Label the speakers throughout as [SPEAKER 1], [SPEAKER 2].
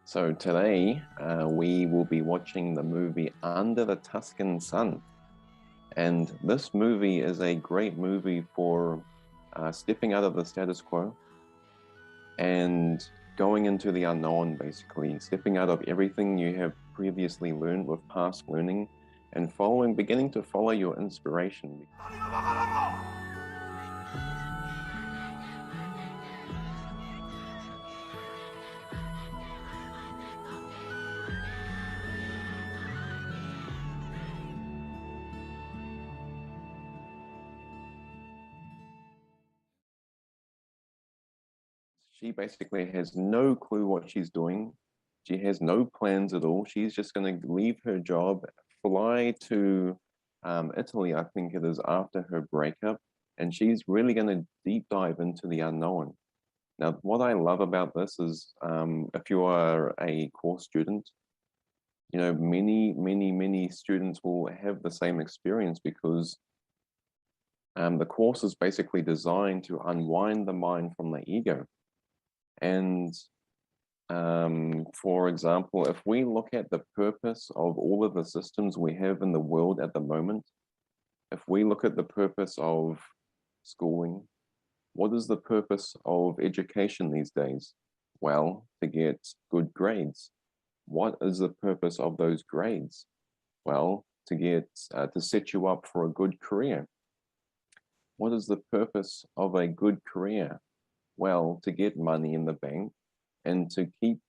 [SPEAKER 1] So today we will be watching the movie Under the Tuscan Sun. And this movie is a great movie for stepping out of the status quo and going into the unknown, basically, stepping out of everything you have previously learned with past learning and beginning to follow your inspiration. She basically has no clue what she's doing. She has no plans at all. She's just going to leave her job, fly to Italy, I think it is, after her breakup, and she's really going to deep dive into the unknown. Now, what I love about this is if you are a course student, you know, many students will have the same experience because the course is basically designed to unwind the mind from the ego. And for example, if we look at the purpose of all of the systems we have in the world at the moment, if we look at the purpose of schooling, what is the purpose of education these days? Well, to get good grades. What is the purpose of those grades? Well, to set you up for a good career. What is the purpose of a good career? Well, to get money in the bank and to keep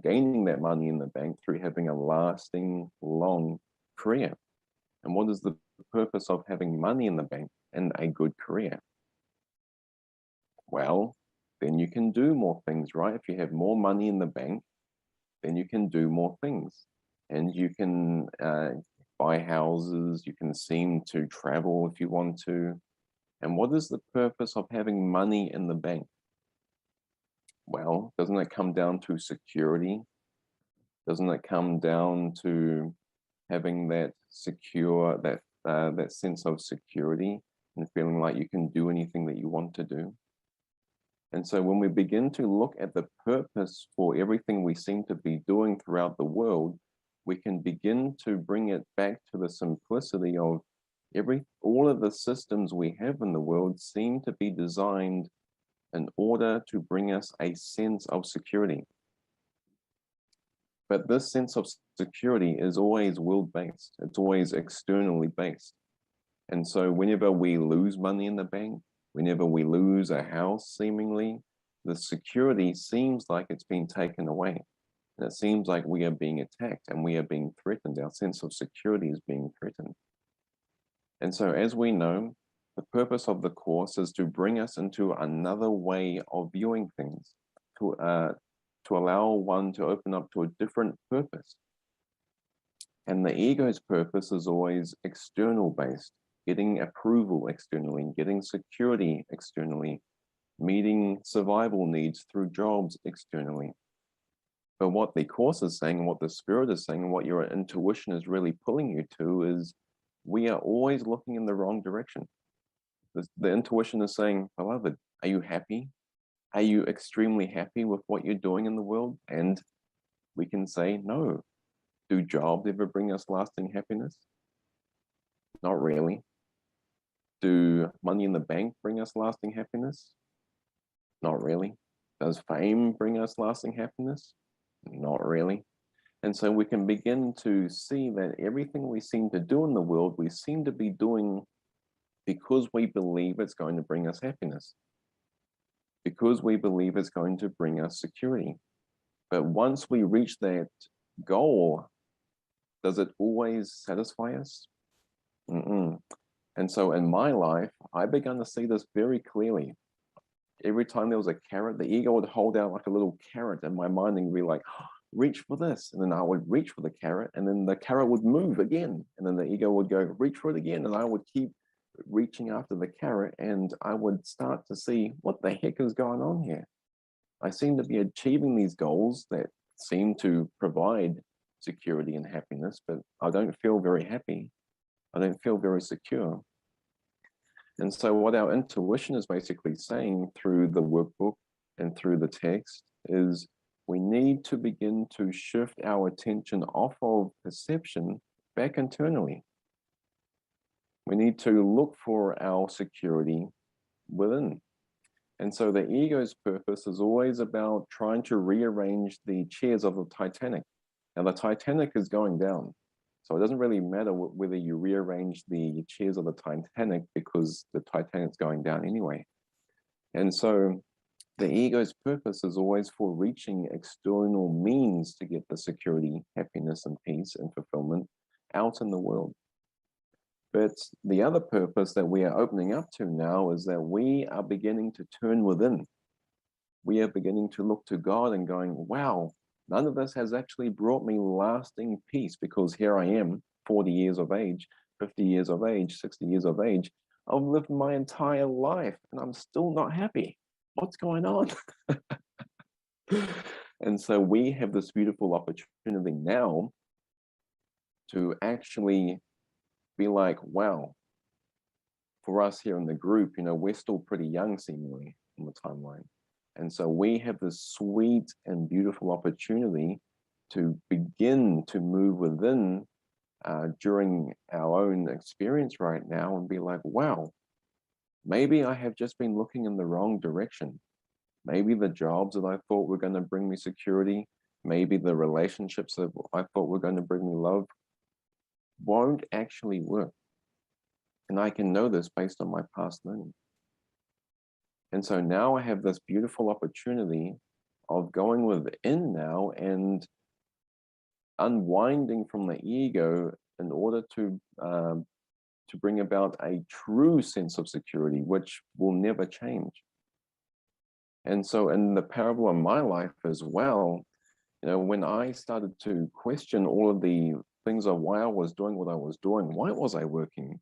[SPEAKER 1] gaining that money in the bank through having a lasting, long career. And what is the purpose of having money in the bank and a good career? Well, then you can do more things, right? If you have more money in the bank, then you can do more things. And you can buy houses, you can seem to travel if you want to. And what is the purpose of having money in the bank? Well, doesn't it come down to security? Doesn't it come down to having that that sense of security and feeling like you can do anything that you want to do? And so when we begin to look at the purpose for everything we seem to be doing throughout the world, we can begin to bring it back to the simplicity of all of the systems we have in the world seem to be designed in order to bring us a sense of security. But this sense of security is always world-based. It's always externally based. And so whenever we lose money in the bank, whenever we lose a house, seemingly, the security seems like it's been taken away. And it seems like we are being attacked and we are being threatened. Our sense of security is being threatened. And so as we know, the purpose of the course is to bring us into another way of viewing things, to allow one to open up to a different purpose. And the ego's purpose is always external based, getting approval externally, getting security externally, meeting survival needs through jobs externally. But what the course is saying, what the spirit is saying, and what your intuition is really pulling you to is we are always looking in the wrong direction. The intuition is saying, beloved, are you happy? Are you extremely happy with what you're doing in the world? And we can say, no. Do jobs ever bring us lasting happiness? Not really. Do money in the bank bring us lasting happiness? Not really. Does fame bring us lasting happiness? Not really. And so we can begin to see that everything we seem to do in the world, we seem to be doing because we believe it's going to bring us happiness, because we believe it's going to bring us security. But once we reach that goal, does it always satisfy us? And so in my life, I began to see this very clearly. Every time there was a carrot, the ego would hold out like a little carrot in my mind and be like, oh, reach for this. And then I would reach for the carrot and then the carrot would move again. And then the ego would go, reach for it again. And I would keep reaching after the carrot and I would start to see what the heck is going on here. I seem to be achieving these goals that seem to provide security and happiness, but I don't feel very happy. I don't feel very secure. And so what our intuition is basically saying through the workbook and through the text is We need to begin to shift our attention off of perception back internally. We need to look for our security within. And so the ego's purpose is always about trying to rearrange the chairs of the Titanic. Now the Titanic is going down. So it doesn't really matter whether you rearrange the chairs of the Titanic, because the Titanic's going down anyway. And so the ego's purpose is always for reaching external means to get the security, happiness, and peace and fulfillment out in the world. But the other purpose that we are opening up to now is that we are beginning to turn within. We are beginning to look to God and going, wow, none of this has actually brought me lasting peace, because here I am, 40 years of age, 50 years of age, 60 years of age. I've lived my entire life and I'm still not happy. What's going on? And so we have this beautiful opportunity now to actually be like, wow, for us here in the group, we're still pretty young seemingly on the timeline. And so we have this sweet and beautiful opportunity to begin to move within during our own experience right now and be like, wow, maybe I have just been looking in the wrong direction. Maybe the jobs that I thought were going to bring me security, maybe the relationships that I thought were going to bring me love, won't actually work. And I can know this based on my past learning. And so now I have this beautiful opportunity of going within now and unwinding from the ego in order to bring about a true sense of security, which will never change. And so in the parable of my life as well, when I started to question all of the things of why I was doing what I was doing, why was I working?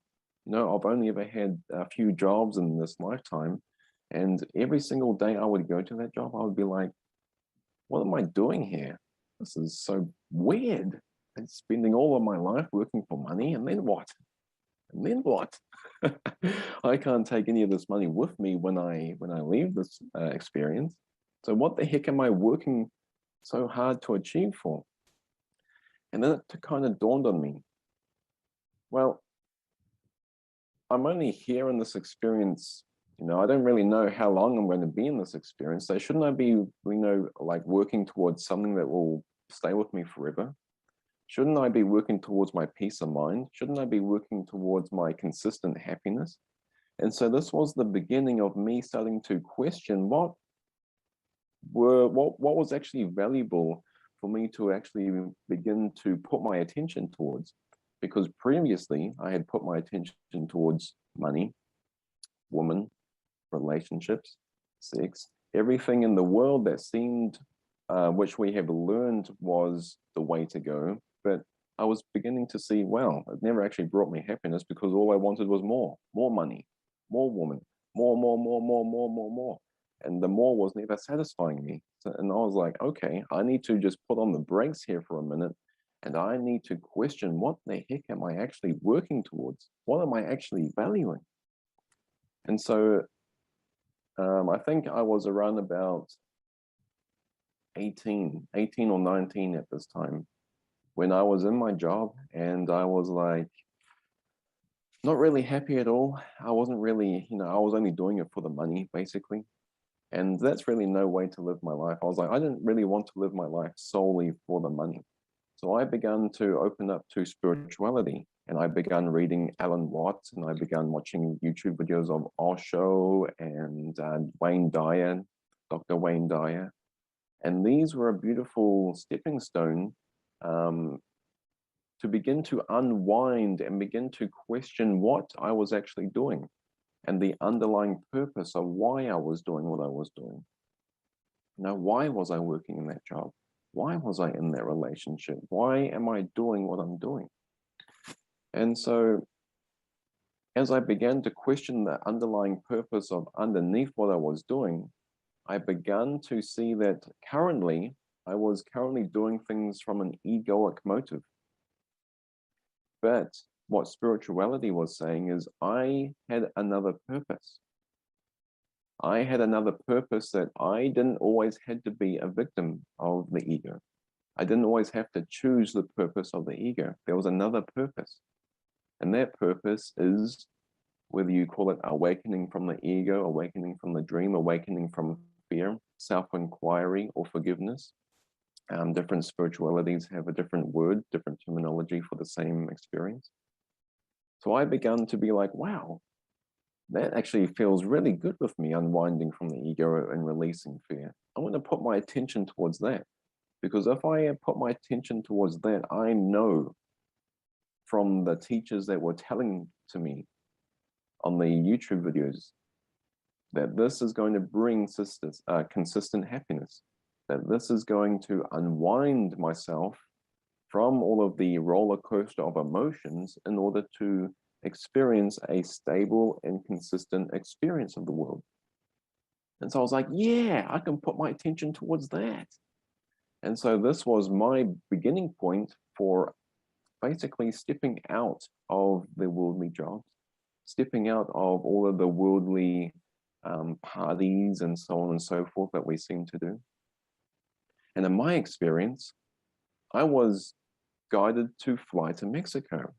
[SPEAKER 1] I've only ever had a few jobs in this lifetime. And every single day I would go to that job, I would be like, what am I doing here? This is so weird. I'm spending all of my life working for money, and then what? And then what? I can't take any of this money with me when I leave this experience. So what the heck am I working so hard to achieve for? And then it kind of dawned on me, well, I'm only here in this experience. I don't really know how long I'm going to be in this experience. So shouldn't I be, like working towards something that will stay with me forever? Shouldn't I be working towards my peace of mind? Shouldn't I be working towards my consistent happiness? And so this was the beginning of me starting to question what was actually valuable for me to actually begin to put my attention towards. Because previously I had put my attention towards money, woman, relationships, sex, everything in the world that seemed, which we have learned was the way to go. But I was beginning to see, well, it never actually brought me happiness, because all I wanted was more money, more woman, more. And the more was never satisfying me. And I was like, okay, I need to just put on the brakes here for a minute. And I need to question, what the heck am I actually working towards? What am I actually valuing? And so I think I was around about 18 or 19 at this time, when I was in my job, and I was like, not really happy at all. I wasn't really, I was only doing it for the money, basically. And that's really no way to live my life. I was like, I didn't really want to live my life solely for the money. So I began to open up to spirituality, and I began reading Alan Watts, and I began watching YouTube videos of Osho and Wayne Dyer, Dr. Wayne Dyer. And these were a beautiful stepping stone to begin to unwind and begin to question what I was actually doing and the underlying purpose of why I was doing what I was doing. Why was I working in that job? Why was I in that relationship? Why am I doing what I'm doing? And so as I began to question the underlying purpose of underneath what I was doing, I began to see that I was currently doing things from an egoic motive. But what spirituality was saying is I had another purpose. I had another purpose that I didn't always had to be a victim of the ego. I didn't always have to choose the purpose of the ego. There was another purpose. And that purpose is, whether you call it awakening from the ego, awakening from the dream, awakening from fear, self-inquiry, or forgiveness. Different spiritualities have a different word, different terminology for the same experience. So I began to be like, wow, that actually feels really good with me, unwinding from the ego and releasing fear. I want to put my attention towards that, because if I put my attention towards that, I know from the teachers that were telling to me on the YouTube videos that this is going to bring consistent happiness, that this is going to unwind myself from all of the roller coaster of emotions in order to experience a stable and consistent experience of the world. And so I was like, yeah, I can put my attention towards that. And so this was my beginning point for basically stepping out of the worldly jobs, stepping out of all of the worldly parties and so on and so forth that we seem to do. And in my experience, I was guided to fly to Mexico.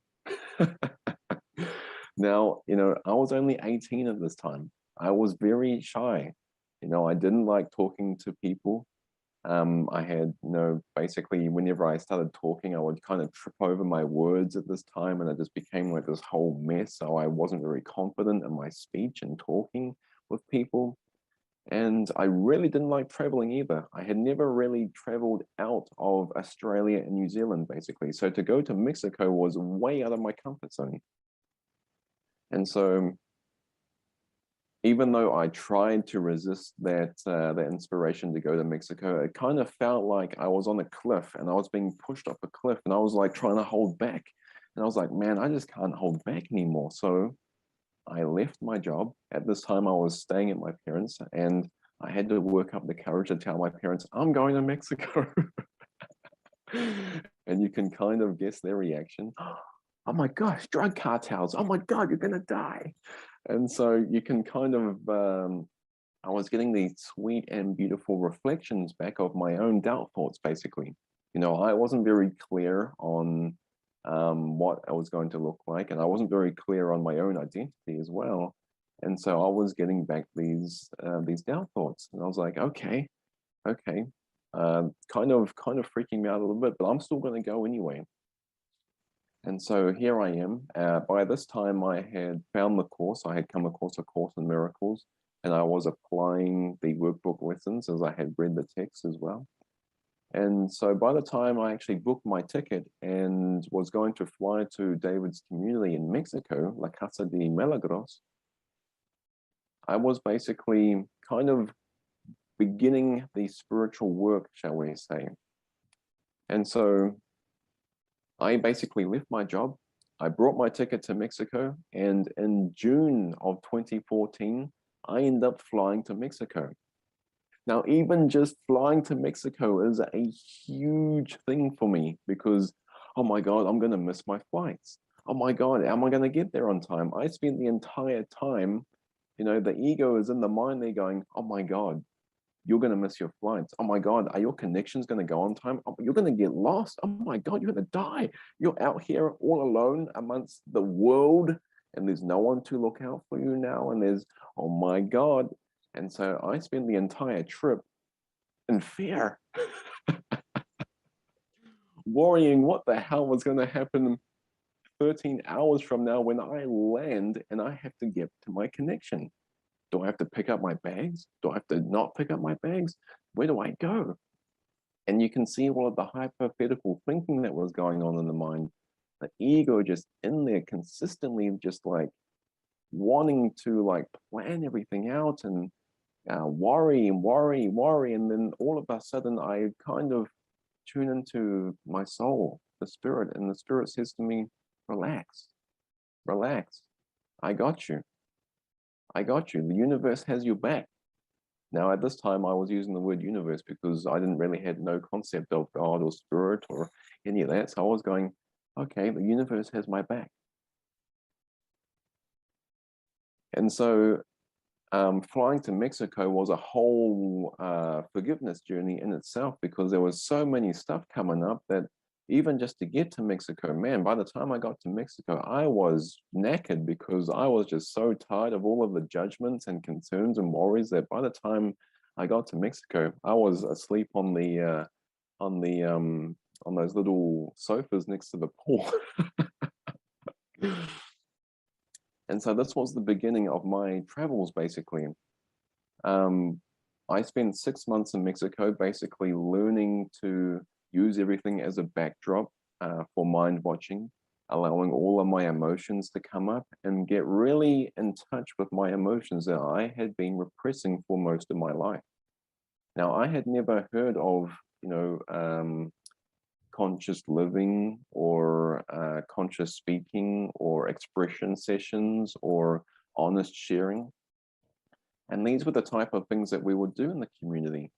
[SPEAKER 1] Now, I was only 18 at this time. I was very shy. I didn't like talking to people. I had, basically whenever I started talking, I would kind of trip over my words at this time, and it just became like this whole mess. So I wasn't very confident in my speech and talking with people. And I really didn't like traveling either. I had never really traveled out of Australia and New Zealand, basically. So to go to Mexico was way out of my comfort zone. And so even though I tried to resist that inspiration to go to Mexico, it kind of felt like I was on a cliff and I was being pushed off a cliff, and I was like trying to hold back. And I was like, man, I just can't hold back anymore. So I left my job. At this time, I was staying at my parents', and I had to work up the courage to tell my parents, I'm going to Mexico. And you can kind of guess their reaction. Oh my gosh, drug cartels. Oh my God, you're going to die. And so you can kind of, I was getting these sweet and beautiful reflections back of my own doubt thoughts, basically. I wasn't very clear on what I was going to look like, and I wasn't very clear on my own identity as well. And so I was getting back these doubt thoughts, and I was like, okay, kind of freaking me out a little bit, but I'm still going to go anyway. And so here I am. By this time, I had found the course. I had come across A Course in Miracles, and I was applying the workbook lessons as I had read the text as well. And so by the time I actually booked my ticket and was going to fly to David's community in Mexico, La Casa de Milagros, I was basically kind of beginning the spiritual work, shall we say. And so I basically left my job. I brought my ticket to Mexico, and in June of 2014, I ended up flying to Mexico. Now, even just flying to Mexico is a huge thing for me, because, oh my God, I'm going to miss my flights. Oh my God, am I going to get there on time? I spent the entire time, the ego is in the mind there going, oh my God, you're going to miss your flights. Oh my God, are your connections going to go on time? Oh, you're going to get lost. Oh my God, you're going to die. You're out here all alone amongst the world, and there's no one to look out for you now. And there's, oh my God. And so I spent the entire trip in fear, worrying what the hell was going to happen 13 hours from now when I land and I have to get to my connection. Do I have to pick up my bags? Do I have to not pick up my bags? Where do I go? And you can see all of the hypothetical thinking that was going on in the mind. The ego just in there consistently just like wanting to like plan everything out and worry. And then all of a sudden I kind of tune into my soul, the spirit, and the spirit says to me, relax. I got you. The universe has your back. Now, at this time, I was using the word universe because I didn't really had no concept of God or spirit or any of that. So I was going, okay, the universe has my back. And so flying to Mexico was a whole forgiveness journey in itself, because there was so many stuff coming up that even just to get to Mexico, man, by the time I got to Mexico, I was knackered, because I was just so tired of all of the judgments and concerns and worries that by the time I got to Mexico, I was asleep on the on the on those little sofas next to the pool. And so this was the beginning of my travels, basically. Um, I spent 6 months in Mexico, basically learning to use everything as a backdrop for mind watching, allowing all of my emotions to come up and get really in touch with my emotions that I had been repressing for most of my life. Now, I had never heard of, conscious living or conscious speaking or expression sessions or honest sharing. And these were the type of things that we would do in the community.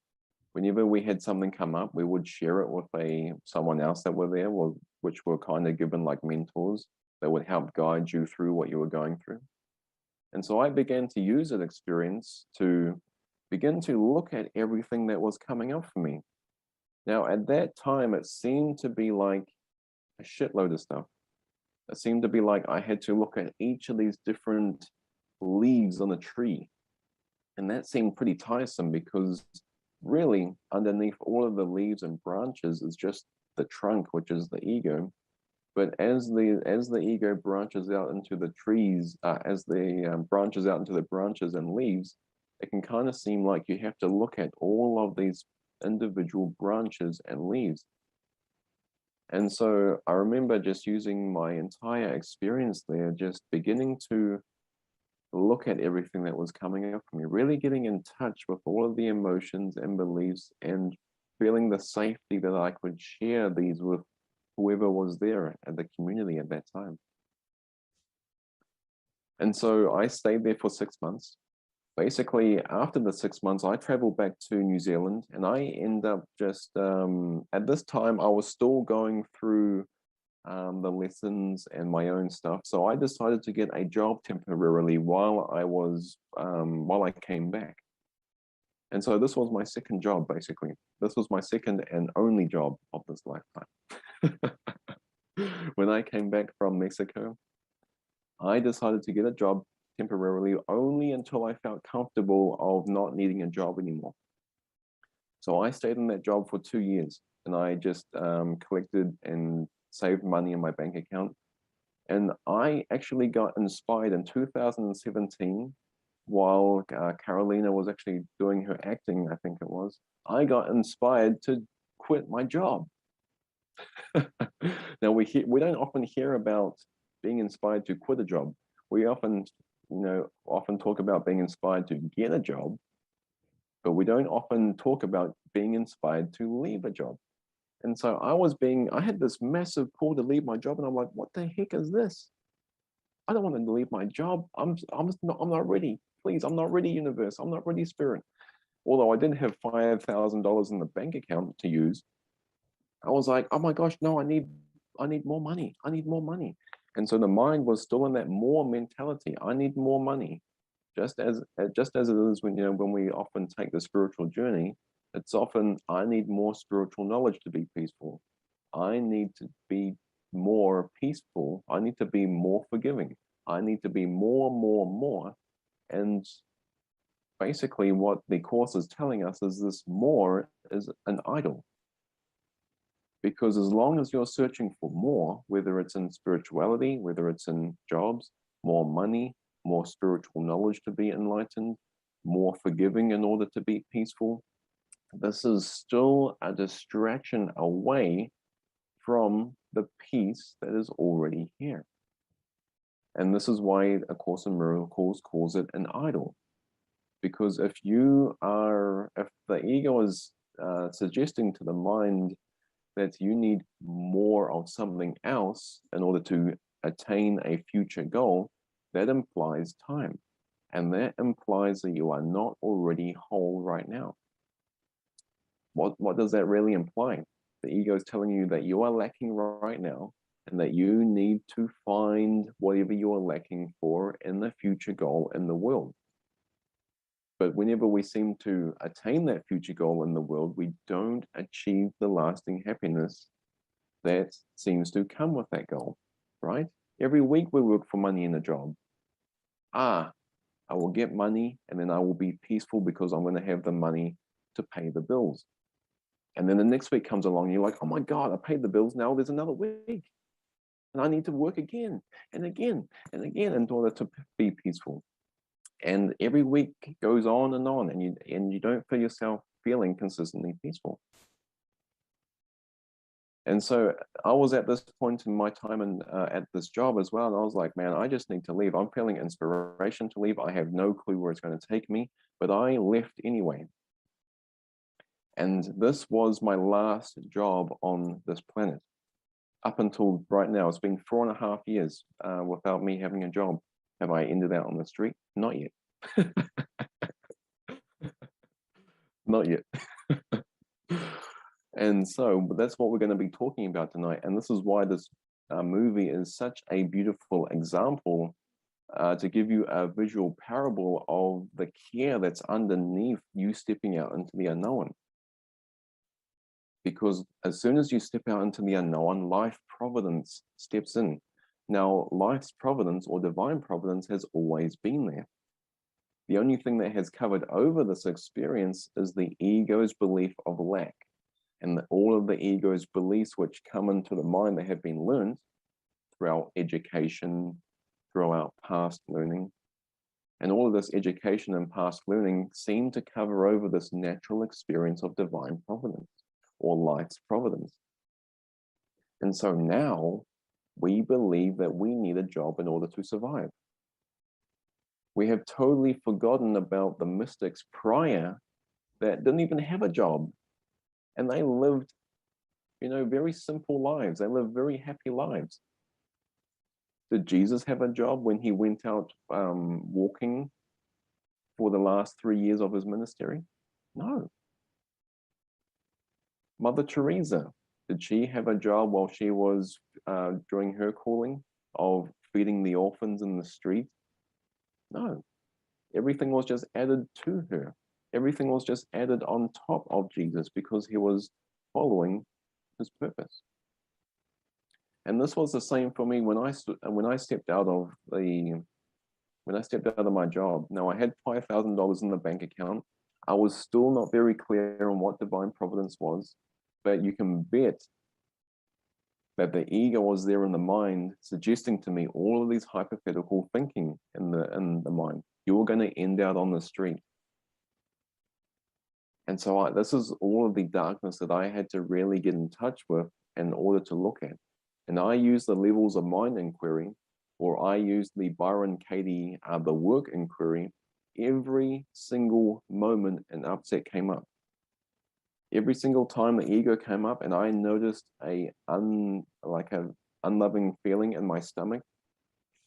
[SPEAKER 1] Whenever we had something come up, we would share it with someone else that were there, which were kind of given like mentors that would help guide you through what you were going through. And so I began to use that experience to begin to look at everything that was coming up for me. Now, at that time, it seemed to be like a shitload of stuff. It seemed to be like I had to look at each of these different leaves on a tree. And that seemed pretty tiresome, because really underneath all of the leaves and branches is just the trunk, which is the ego. But as the ego branches out into the trees, branches out into the branches and leaves, it can kind of seem like you have to look at all of these individual branches and leaves. And so I remember just using my entire experience there, just beginning to look at everything that was coming up for me, really getting in touch with all of the emotions and beliefs, and feeling the safety that I could share these with whoever was there at the community at that time. And so I stayed there for 6 months. Basically, after the 6 months, I traveled back to New Zealand, and I end up just, at this time, I was still going through the lessons and my own stuff. So I decided to get a job temporarily while I came back. And so this was my second job, basically. This was my second and only job of this lifetime. When I came back from Mexico, I decided to get a job temporarily only until I felt comfortable of not needing a job anymore. So I stayed in that job for 2 years, and I just collected and saved money in my bank account. And I actually got inspired in 2017 while Carolina was actually doing her acting, I think it was. I got inspired to quit my job. Now we don't often hear about being inspired to quit a job. We often talk about being inspired to get a job, but we don't often talk about being inspired to leave a job. And so I had this massive pull to leave my job, and I'm like, what the heck is this? I don't want to leave my job. I'm not ready. Please, I'm not ready, universe. I'm not ready, spirit. Although I didn't have $5,000 in the bank account to use, I was like, oh my gosh, no, I need more money. I need more money. And so the mind was still in that more mentality. I need more money. Just as it is when we often take the spiritual journey, it's often, I need more spiritual knowledge to be peaceful. I need to be more peaceful. I need to be more forgiving. I need to be more. And basically what the Course is telling us is this more is an idol. Because as long as you're searching for more, whether it's in spirituality, whether it's in jobs, more money, more spiritual knowledge to be enlightened, more forgiving in order to be peaceful, this is still a distraction away from the peace that is already here. And this is why A Course in Miracles calls it an idol. Because if the ego is suggesting to the mind that you need more of something else in order to attain a future goal, that implies time. And that implies that you are not already whole right now. What does that really imply? The ego is telling you that you are lacking right now, and that you need to find whatever you are lacking for in the future goal in the world. But whenever we seem to attain that future goal in the world, we don't achieve the lasting happiness that seems to come with that goal, right? Every week we work for money in a job. I will get money and then I will be peaceful because I'm going to have the money to pay the bills. And then the next week comes along, you're like, oh my God, I paid the bills. Now there's another week. And I need to work again and again and again in order to be peaceful. And every week goes on, and you don't feel yourself feeling consistently peaceful. And so I was at this point in my time at this job as well, and I was like, man, I just need to leave. I'm feeling inspiration to leave. I have no clue where it's going to take me, but I left anyway. And this was my last job on this planet. Up until right now, it's been 4.5 years without me having a job. Have I ended out on the street? Not yet. Not yet. And so that's what we're going to be talking about tonight. And this is why this movie is such a beautiful example to give you a visual parable of the care that's underneath you stepping out into the unknown. Because as soon as you step out into the unknown, life providence steps in. Now, life's providence or divine providence has always been there. The only thing that has covered over this experience is the ego's belief of lack. And all of the ego's beliefs which come into the mind that have been learned throughout education, throughout past learning. And all of this education and past learning seem to cover over this natural experience of divine providence or life's providence. And so now we believe that we need a job in order to survive. We have totally forgotten about the mystics prior that didn't even have a job. And they lived, very simple lives. They lived very happy lives. Did Jesus have a job when he went out walking for the last 3 years of his ministry? No. Mother Teresa, did she have a job while she was during her calling of feeding the orphans in the street? No. Everything was just added to her. Everything was just added on top of Jesus because he was following his purpose. And this was the same for me when I stepped out of my job. Now I had $5,000 in the bank account. I was still not very clear on what divine providence was, but you can bet that the ego was there in the mind, suggesting to me all of these hypothetical thinking in the mind. You're going to end out on the street. And so this is all of the darkness that I had to really get in touch with in order to look at. And I use the levels of mind inquiry, or I use the Byron Katie, the work inquiry, every single moment an upset came up. Every single time the ego came up and I noticed an unloving feeling in my stomach,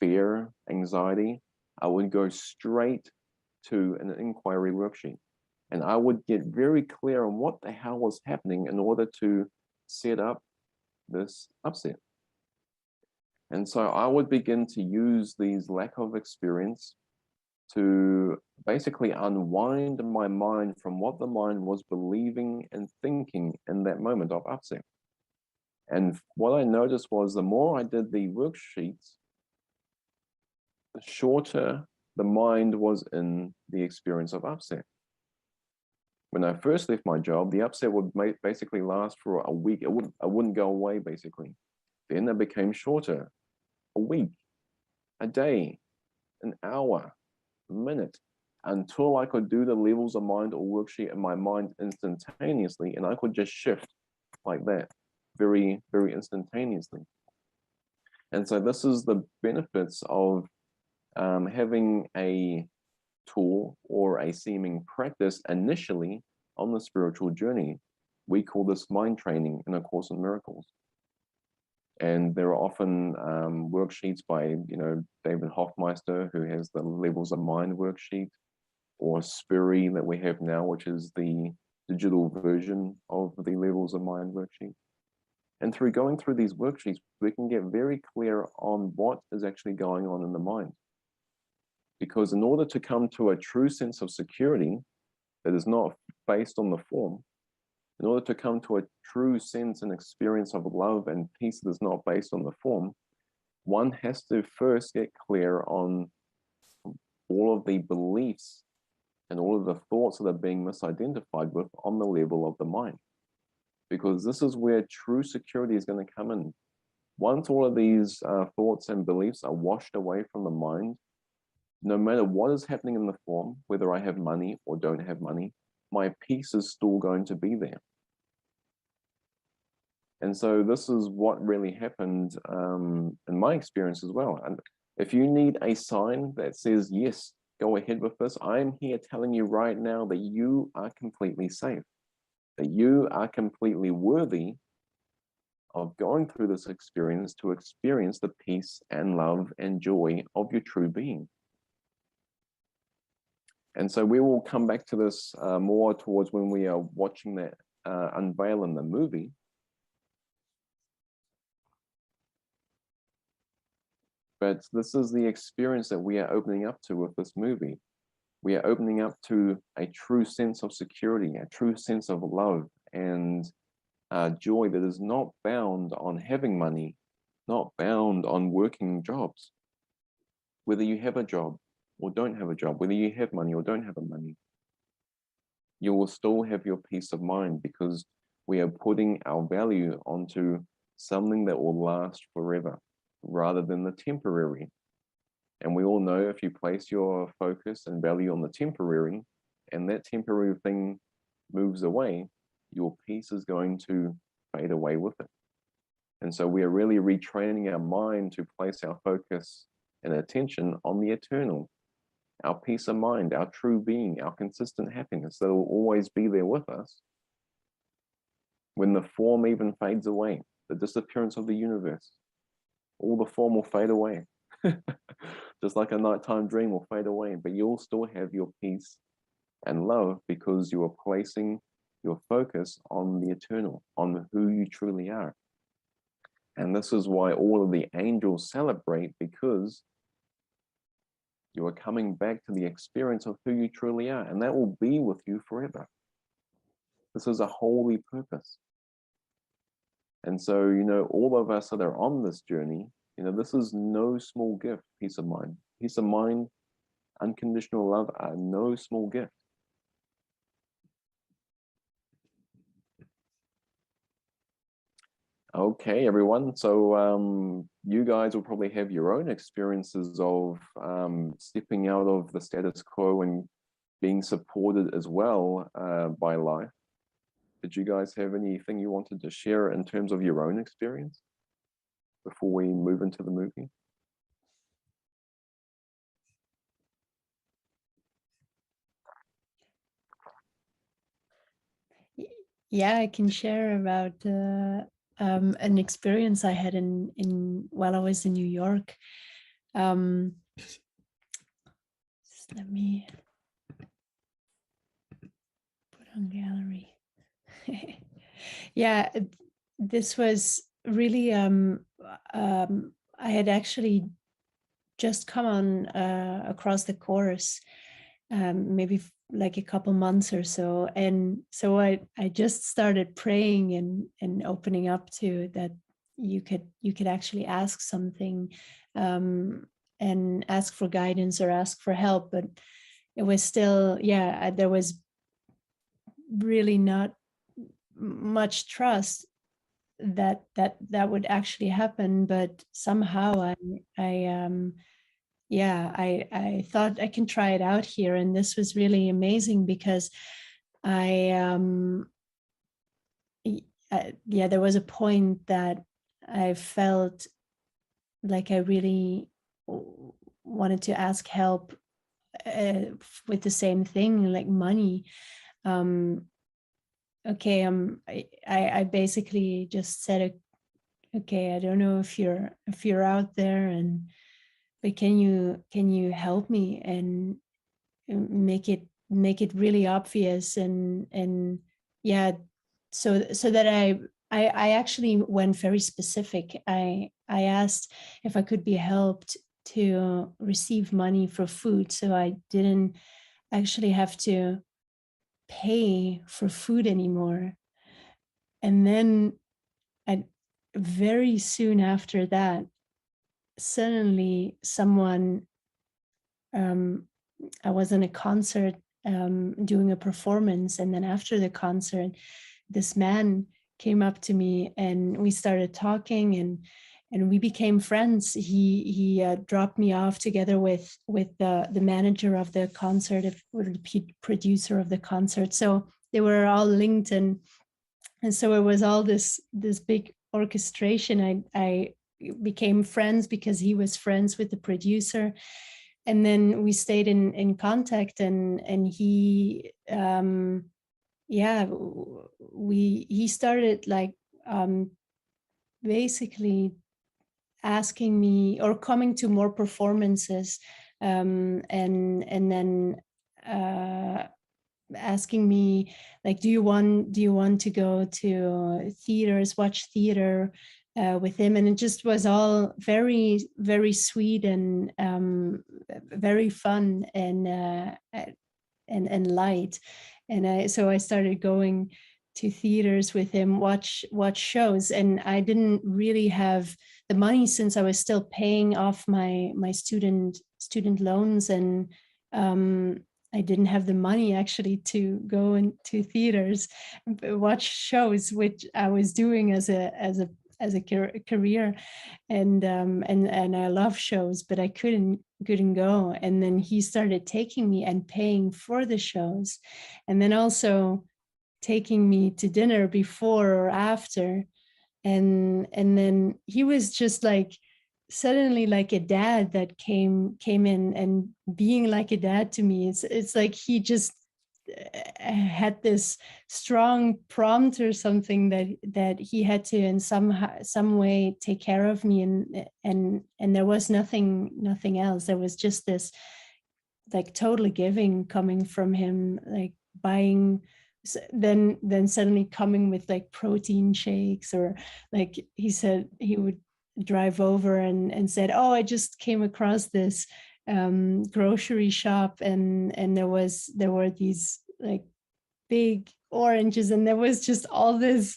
[SPEAKER 1] fear, anxiety, I would go straight to an inquiry worksheet. And I would get very clear on what the hell was happening in order to set up this upset. And so I would begin to use these lack of experience to basically unwind my mind from what the mind was believing and thinking in that moment of upset. And what I noticed was the more I did the worksheets, the shorter the mind was in the experience of upset. When I first left my job, the upset would basically last for a week. It wouldn't go away, basically. Then it became shorter, a week, a day, an hour, a minute, until I could do the levels of mind or worksheet in my mind instantaneously, and I could just shift like that, very, very instantaneously. And so this is the benefits of having a tool or a seeming practice initially on the spiritual journey. We call this mind training in A Course in Miracles. And there are often worksheets by, David Hoffmeister, who has the levels of mind worksheet, or Spiri that we have now, which is the digital version of the levels of mind worksheet. And through going through these worksheets, we can get very clear on what is actually going on in the mind. Because in order to come to a true sense of security that is not based on the form, in order to come to a true sense and experience of love and peace that is not based on the form, one has to first get clear on all of the beliefs and all of the thoughts that are being misidentified with on the level of the mind. Because this is where true security is going to come in. Once all of these thoughts and beliefs are washed away from the mind, no matter what is happening in the form, whether I have money or don't have money, my peace is still going to be there. And so this is what really happened in my experience as well. And if you need a sign that says, yes, go ahead with this, I'm here telling you right now that you are completely safe, that you are completely worthy of going through this experience to experience the peace and love and joy of your true being. And so we will come back to this more towards when we are watching that unveil in the movie. But this is the experience that we are opening up to with this movie. We are opening up to a true sense of security, a true sense of love and joy that is not bound on having money, not bound on working jobs. Whether you have a job or don't have a job, whether you have money or don't have money, you will still have your peace of mind because we are putting our value onto something that will last forever rather than the temporary. And we all know if you place your focus and value on the temporary and that temporary thing moves away, your peace is going to fade away with it. And so we are really retraining our mind to place our focus and attention on the eternal, our peace of mind, our true being, our consistent happiness that will always be there with us. When the form even fades away, the disappearance of the universe, all the form will fade away. Just like a nighttime dream will fade away, but you'll still have your peace and love because you are placing your focus on the eternal, on who you truly are. And this is why all of the angels celebrate, because you are coming back to the experience of who you truly are, and that will be with you forever. This is a holy purpose. And so, you know, all of us that are on this journey, you know, this is no small gift, peace of mind. Peace of mind, unconditional love are no small gift. Okay, everyone. So you guys will probably have your own experiences of stepping out of the status quo and being supported as well by life. Did you guys have anything you wanted to share in terms of your own experience before we move into the movie?
[SPEAKER 2] Yeah, I can share about an experience I had while I was in New York. Just let me put on gallery. Yeah, this was really I had actually just come on across the course, maybe like a couple months or so, and so I just started praying and opening up to that you could actually ask something and ask for guidance or ask for help, but it was still, yeah, there was really not much trust that would actually happen, but somehow I thought I can try it out here, and this was really amazing because there was a point that I felt like I really wanted to ask help with the same thing, like money. Okay, I basically just said, okay, I don't know if you're out there, but can you help me and make it really obvious, and yeah, so that I actually went very specific. I asked if I could be helped to receive money for food, so I didn't actually have to pay for food anymore. And then very soon after that, suddenly someone, I was in a concert doing a performance, and then after the concert, this man came up to me and we started talking, and we became friends. He dropped me off together with the manager of the concert, or the producer of the concert. So they were all linked, and so it was all this big orchestration. I became friends because he was friends with the producer, and then we stayed in contact, and he he started like basically asking me or coming to more performances, and then asking me like, do you want to go to theaters, watch theater with him? And it just was all very, very sweet and very fun and light. And so I started going to theaters with him, watch shows, and I didn't really have the money since I was still paying off my student loans, and I didn't have the money actually to go into theaters, watch shows, which I was doing as a career, and I love shows, but I couldn't go. And then he started taking me and paying for the shows, and then also taking me to dinner before or after, and then he was just like suddenly like a dad that came in, and being like a dad to me, it's like he just had this strong prompt or something that he had to in some way take care of me, and there was nothing else. There was just this like totally giving coming from him, like buying, then suddenly coming with like protein shakes, or like he said he would drive over and said, oh, I just came across this grocery shop, and there were these like big oranges, and there was just all this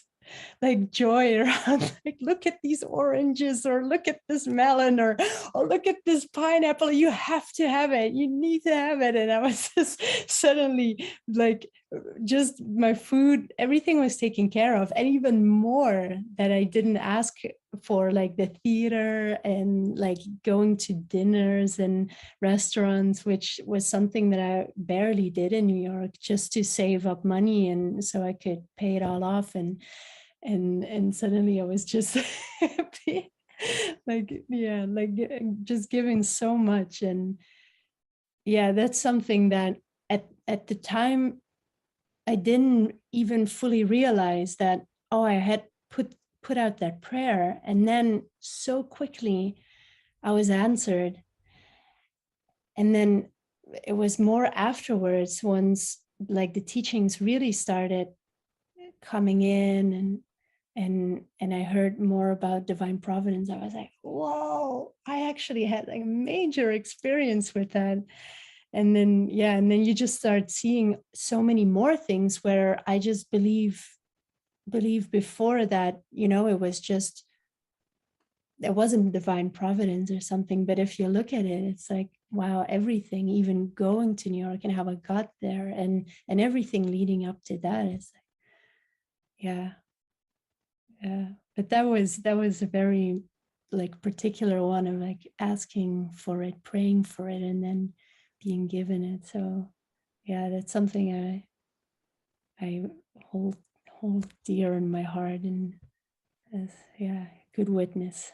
[SPEAKER 2] like joy around, like, look at these oranges, or look at this melon, or look at this pineapple, you have to have it, you need to have it. And I was just suddenly like, just my food, everything was taken care of, and even more that I didn't ask for, like the theater and like going to dinners and restaurants, which was something that I barely did in New York, just to save up money and so I could pay it all off. And suddenly I was just happy, like, yeah, like just giving so much. And yeah, that's something that at the time I didn't even fully realize that, oh, I had put out that prayer, and then so quickly I was answered. And then it was more afterwards, once like the teachings really started coming in, and I heard more about divine providence. I was like, whoa, I actually had like a major experience with that. And then, yeah, and then you just start seeing so many more things where I just believe before that, you know, it was just, it wasn't divine providence or something. But if you look at it, it's like, wow, everything, even going to New York and how I got there, and everything leading up to that is like, yeah. Yeah, but that was a very like particular one of like asking for it, praying for it, and then being given it. So yeah, that's something I hold dear in my heart, and as, yeah, good witness.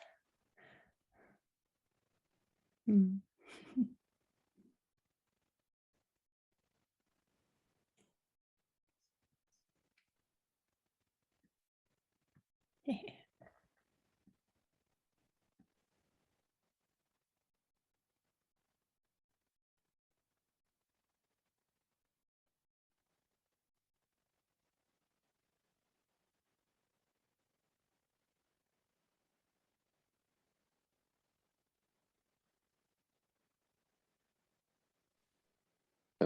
[SPEAKER 2] Mm.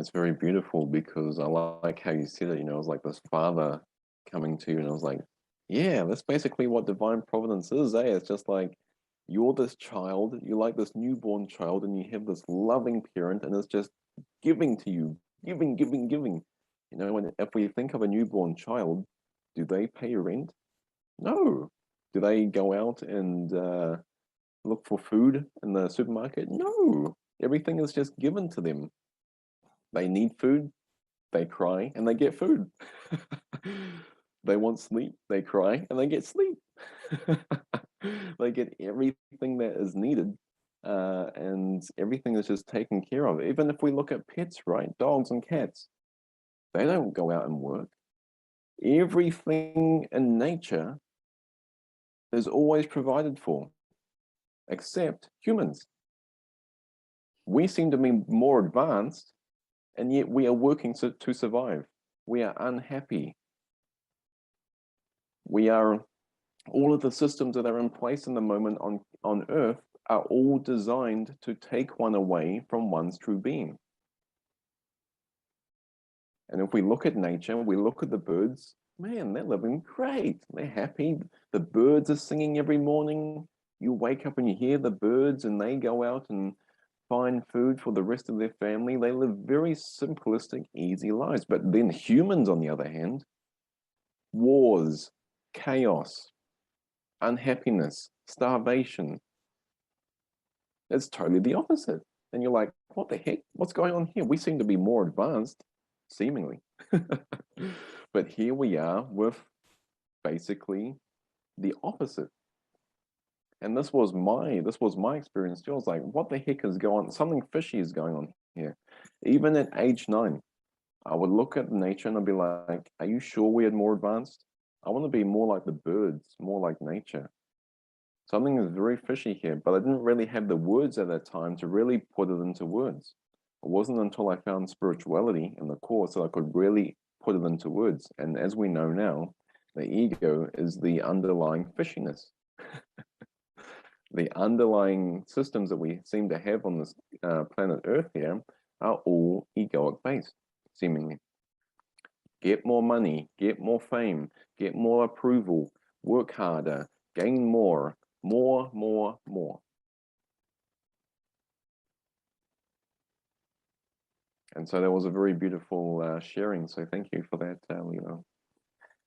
[SPEAKER 1] It's very beautiful because I like how you said it, you know, it was like this father coming to you, and I was like, yeah, that's basically what divine providence is, eh? It's just like you're this child, you're like this newborn child, and you have this loving parent, and it's just giving to you, giving, giving, giving. You know, and if we think of a newborn child, do they pay rent? No. Do they go out and look for food in the supermarket? No. Everything is just given to them. They need food, they cry, and they get food. They want sleep, they cry, and they get sleep. They get everything that is needed, and everything is just taken care of. Even if we look at pets, right? Dogs and cats, they don't go out and work. Everything in nature is always provided for, except humans. We seem to be more advanced, and yet we are working to survive. We are unhappy. We are, all of the systems that are in place in the moment on Earth are all designed to take one away from one's true being. And if we look at nature, we look at the birds, man, they're living great. They're happy. The birds are singing every morning. You wake up and you hear the birds, and they go out and find food for the rest of their family. They live very simplistic, easy lives. But then humans, on the other hand, wars, chaos, unhappiness, starvation. It's totally the opposite. And you're like, what the heck? What's going on here? We seem to be more advanced, seemingly. But here we are with basically the opposite. And this was my experience too. I was like, what the heck is going on? Something fishy is going on here. Even at age 9, I would look at nature and I'd be like, are you sure we had more advanced? I want to be more like the birds, more like nature. Something is very fishy here, but I didn't really have the words at that time to really put it into words. It wasn't until I found spirituality in the course that I could really put it into words. And as we know now, the ego is the underlying fishiness. The underlying systems that we seem to have on this planet Earth here are all egoic based, seemingly. Get more money, get more fame, get more approval, work harder, gain more, more, more, more. And so that was a very beautiful sharing. So thank you for that, Lilo.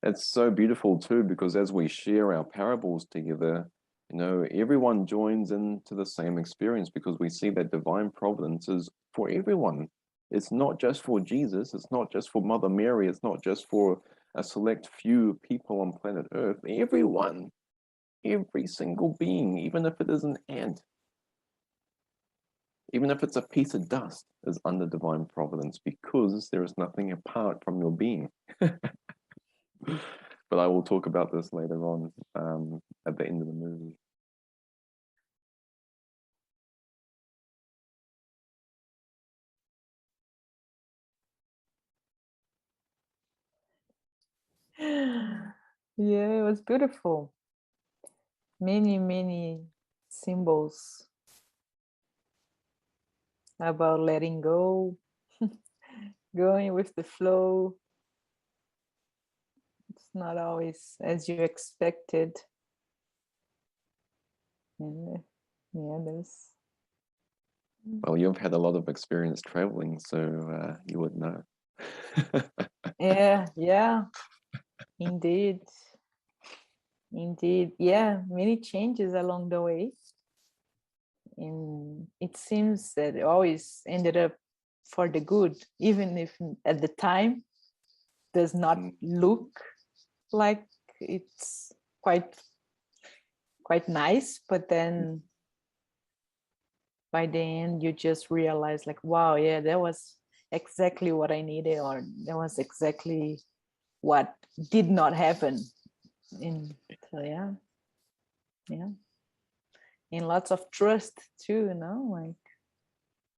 [SPEAKER 1] It's so beautiful too, because as we share our parables together, you know, everyone joins into the same experience because we see that divine providence is for everyone. It's not just for Jesus. It's not just for Mother Mary. It's not just for a select few people on planet Earth. Everyone, every single being, even if it is an ant, even if it's a piece of dust, is under divine providence because there is nothing apart from your being. But I will talk about this later on at the end of the movie.
[SPEAKER 3] Yeah, it was beautiful. Many, many symbols about letting go, going with the flow. It's not always as you expected. And yeah, there's.
[SPEAKER 1] Well, you've had a lot of experience traveling, so you would know.
[SPEAKER 3] Yeah, indeed. Indeed. Yeah, many changes along the way. And it seems that it always ended up for the good, even if at the time does not look like it's quite nice, but then by the end you just realize like, wow, yeah, that was exactly what I needed, or that was exactly what did not happen. So yeah, and lots of trust too, you know, like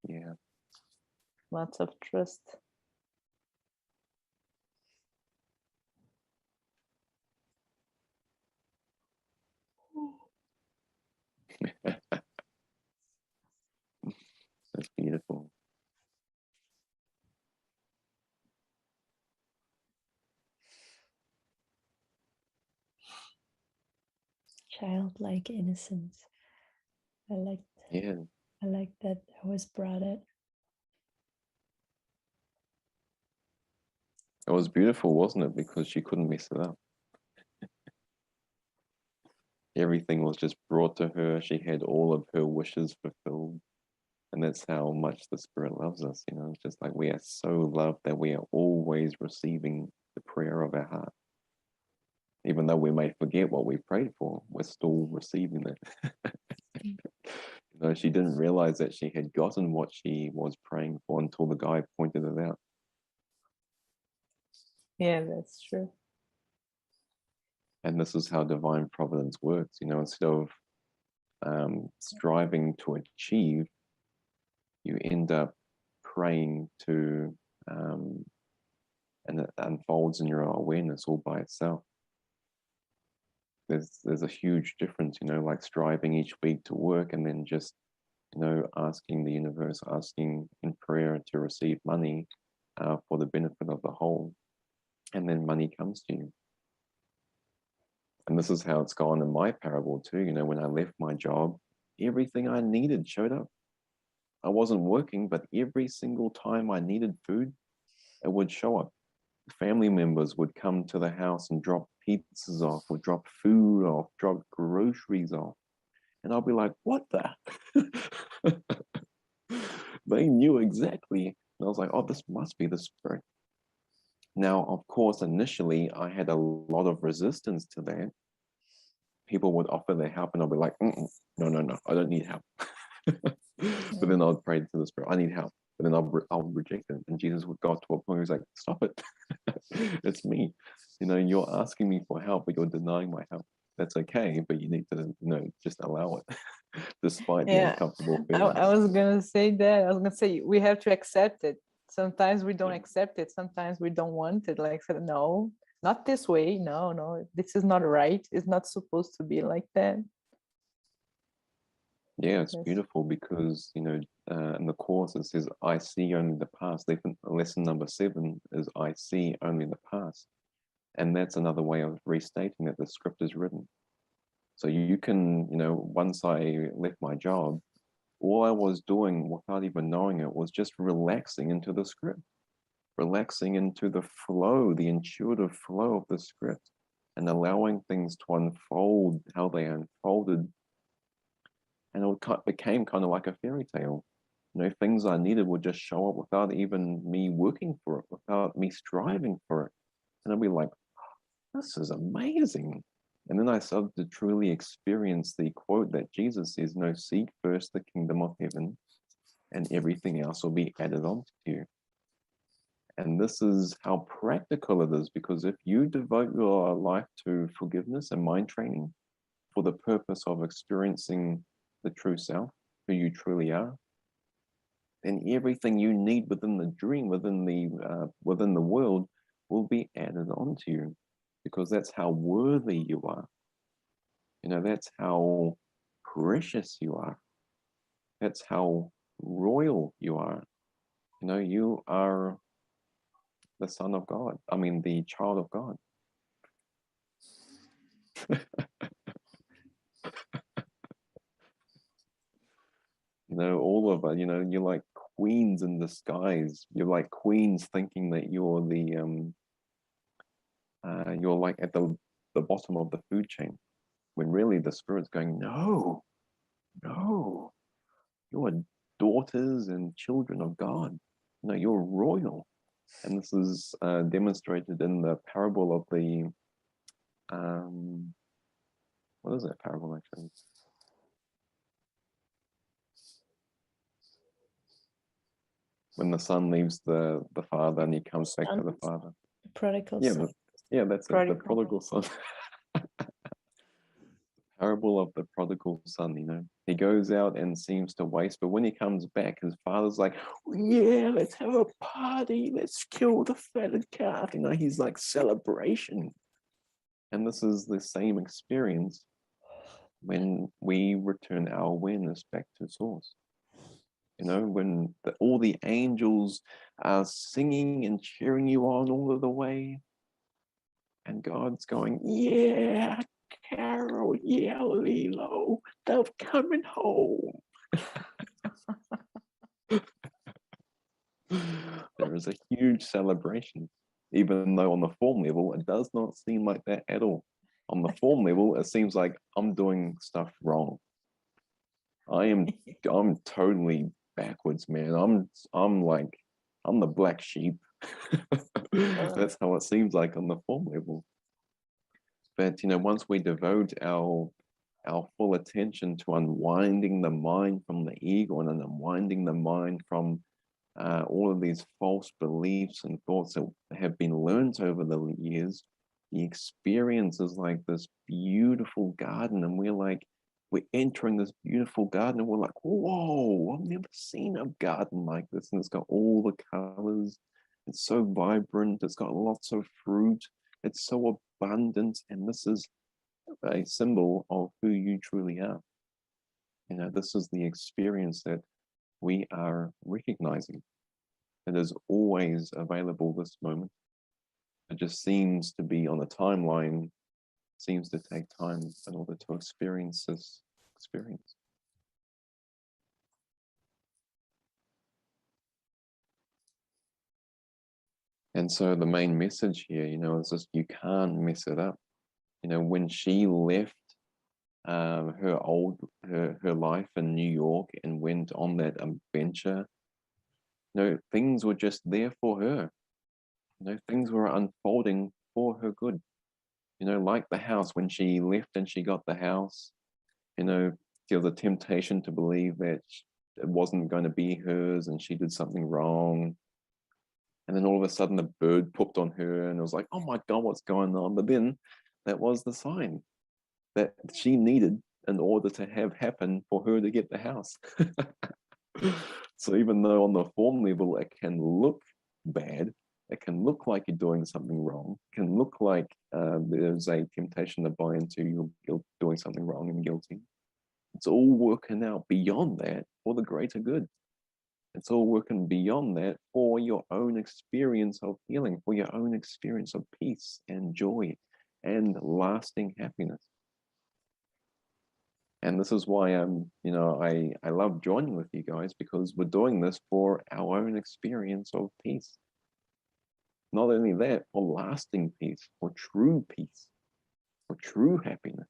[SPEAKER 1] Yeah.
[SPEAKER 3] lots of trust.
[SPEAKER 1] That's beautiful.
[SPEAKER 2] childlike innocence.
[SPEAKER 1] Yeah.
[SPEAKER 2] I like that was brought it.
[SPEAKER 1] It was beautiful, wasn't it? Because she couldn't mess it up. Everything was just brought to her. She had all of her wishes fulfilled. And that's how much the Spirit loves us. You know, it's just like we are so loved that we are always receiving the prayer of our heart. Even though we may forget what we prayed for, we're still receiving it. You know, she didn't realize that she had gotten what she was praying for until the guy pointed it out.
[SPEAKER 3] Yeah, that's true.
[SPEAKER 1] And this is how divine providence works. You know, instead of striving to achieve, you end up praying to, and it unfolds in your awareness all by itself. There's a huge difference, you know, like striving each week to work and then just, you know, asking the universe, asking in prayer to receive money for the benefit of the whole, and then money comes to you. And this is how it's gone in my parable too. You know, when I left my job, everything I needed showed up. I wasn't working, but every single time I needed food, it would show up. Family members would come to the house and drop pizzas off, or drop food off, drop groceries off. And I'll be like, what the? They knew exactly. And I was like, oh, this must be the Spirit. Now, of course, initially, I had a lot of resistance to that. People would offer their help, and I'll be like, no, I don't need help. But then I would pray to the Spirit, I need help. But then I'll reject it. And Jesus would go to a point where he's like, stop it. It's me. You know, you're asking me for help, but you're denying my help. That's okay, but you need to, you know, just allow it, despite the uncomfortable feelings.
[SPEAKER 3] I was gonna say that. I was gonna say we have to accept it. Sometimes we don't accept it. Sometimes we don't want it. Like, no, not this way. No, this is not right. It's not supposed to be like that.
[SPEAKER 1] Yeah, it's beautiful because, you know, in the Course it says, I see only the past. Lesson number 7 is, I see only the past. And that's another way of restating that the script is written. So you can, you know, once I left my job, all I was doing without even knowing it was just relaxing into the script, relaxing into the flow, the intuitive flow of the script, and allowing things to unfold how they unfolded. And it became kind of like a fairy tale. You know, things I needed would just show up without even me working for it, without me striving for it. And I'd be like, this is amazing. And then I started to truly experience the quote that Jesus says, no, seek first the kingdom of heaven and everything else will be added on to you. And this is how practical it is, because if you devote your life to forgiveness and mind training for the purpose of experiencing the true self, who you truly are, then everything you need within the dream, within the world, will be added on to you, because that's how worthy you are. You know, that's how precious you are. That's how royal you are. You know, you are the son of God. I mean, the child of God. You know, all of us, you know, you're like queens in disguise. You're like queens thinking that you're you're like at the bottom of the food chain, when really the Spirit's going, no, you are daughters and children of God. No, you're royal. And this is demonstrated in the parable of the, what is that parable actually? When the son leaves the father and he comes back to the father.
[SPEAKER 2] The prodigal
[SPEAKER 1] Yeah,
[SPEAKER 2] son.
[SPEAKER 1] that's it, the prodigal son. Parable of the prodigal son, you know. He goes out and seems to waste, but when he comes back, his father's like, yeah, let's have a party, let's kill the fatted calf. You know, he's like celebration. And this is the same experience when we return our awareness back to source. You know, when all the angels are singing and cheering you on all of the way, and God's going, yeah, Harold, yeah, Lilo, they're coming home. There is a huge celebration, even though on the form level, it does not seem like that at all. On the form level, it seems like I'm doing stuff wrong. I'm totally backwards, man. I'm the black sheep. That's how it seems like on the form level. But once we devote our full attention to unwinding the mind from the ego and unwinding the mind from all of these false beliefs and thoughts that have been learned over the years, the experience is like this beautiful garden, and we're entering this beautiful garden, and we're like, whoa, I've never seen a garden like this, and it's got all the colors, it's so vibrant, it's got lots of fruit, it's so abundant, and this is a symbol of who you truly are. This is the experience that we are recognizing. It is always available, this moment. It just seems to be on a timeline, seems to take time in order to experience this experience. And so the main message here, is just you can't mess it up. When she left her life in New York and went on that adventure, things were just there for her. Things were unfolding for her good. Like the house, when she left and she got the house, there was a temptation to believe that it wasn't going to be hers and she did something wrong. And then all of a sudden the bird pooped on her and it was like, oh my God, what's going on? But then that was the sign that she needed in order to have happen for her to get the house. So even though on the form level it can look bad, it can look like you're doing something wrong, it can look like there's a temptation to buy into you're doing something wrong and guilty. It's all working out beyond that for the greater good. It's all working beyond that for your own experience of healing, for your own experience of peace and joy and lasting happiness. And this is why I love joining with you guys, because we're doing this for our own experience of peace. Not only that, for lasting peace, for true happiness.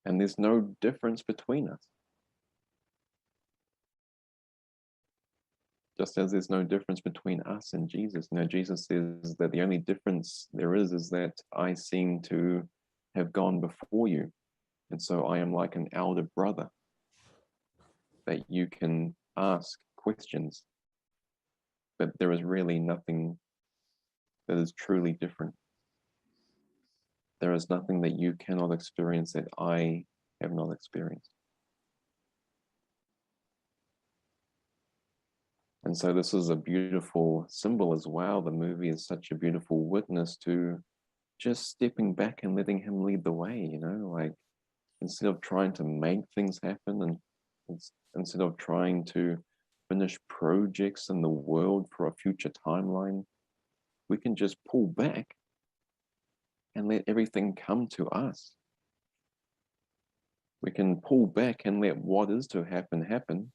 [SPEAKER 1] And there's no difference between us. Just as there's no difference between us and Jesus. Jesus says that the only difference there is that I seem to have gone before you. And so I am like an elder brother that you can ask questions. But there is really nothing that is truly different. There is nothing that you cannot experience that I have not experienced. And so this is a beautiful symbol as well. The movie is such a beautiful witness to just stepping back and letting him lead the way, like instead of trying to make things happen and instead of trying to finish projects in the world for a future timeline, we can just pull back and let everything come to us. We can pull back and let what is to happen.